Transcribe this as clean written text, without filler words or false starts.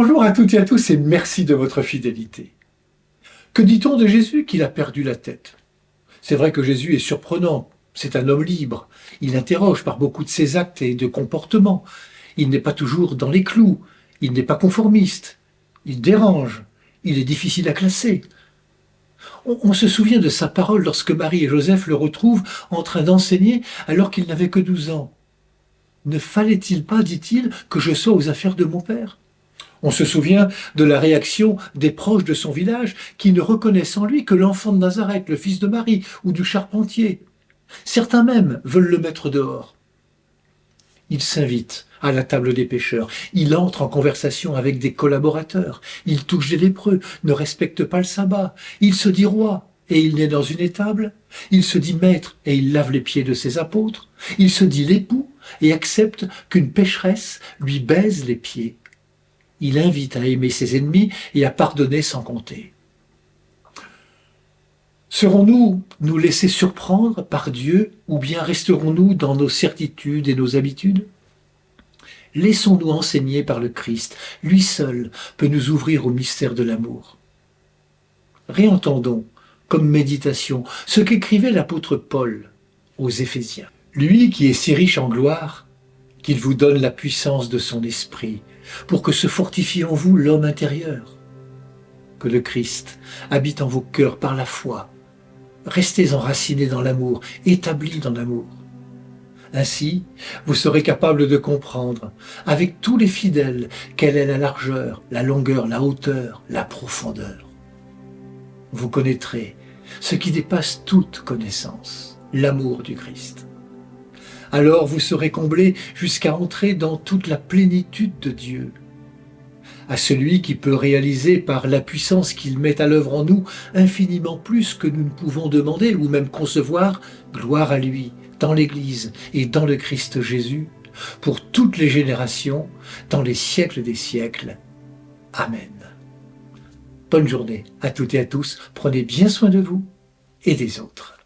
Bonjour à toutes et à tous et merci de votre fidélité. Que dit-on de Jésus? Qu'il a perdu la tête. C'est vrai que Jésus est surprenant. C'est un homme libre. Il interroge par beaucoup de ses actes et de comportements. Il n'est pas toujours dans les clous. Il n'est pas conformiste. Il dérange. Il est difficile à classer. On se souvient de sa parole lorsque Marie et Joseph le retrouvent en train d'enseigner alors qu'il n'avait que 12 ans. Ne fallait-il pas, dit-il, que je sois aux affaires de mon père? On se souvient de la réaction des proches de son village qui ne reconnaissent en lui que l'enfant de Nazareth, le fils de Marie ou du charpentier. Certains même veulent le mettre dehors. Il s'invite à la table des pêcheurs. Il entre en conversation avec des collaborateurs. Il touche des lépreux, ne respecte pas le sabbat. Il se dit roi et il naît dans une étable. Il se dit maître et il lave les pieds de ses apôtres. Il se dit l'époux et accepte qu'une pécheresse lui baise les pieds. Il invite à aimer ses ennemis et à pardonner sans compter. Serons-nous nous laisser surprendre par Dieu ou bien resterons-nous dans nos certitudes et nos habitudes? Laissons-nous enseigner par le Christ. Lui seul peut nous ouvrir au mystère de l'amour. Réentendons, comme méditation, ce qu'écrivait l'apôtre Paul aux Éphésiens. Lui qui est si riche en gloire, qu'il vous donne la puissance de son esprit, pour que se fortifie en vous l'homme intérieur. Que le Christ habite en vos cœurs par la foi. Restez enracinés dans l'amour, établis dans l'amour. Ainsi, vous serez capables de comprendre, avec tous les fidèles, quelle est la largeur, la longueur, la hauteur, la profondeur. Vous connaîtrez ce qui dépasse toute connaissance, l'amour du Christ. Alors vous serez comblés jusqu'à entrer dans toute la plénitude de Dieu. À celui qui peut réaliser par la puissance qu'il met à l'œuvre en nous infiniment plus que nous ne pouvons demander ou même concevoir, gloire à lui, dans l'Église et dans le Christ Jésus, pour toutes les générations, dans les siècles des siècles. Amen. Bonne journée à toutes et à tous, prenez bien soin de vous et des autres.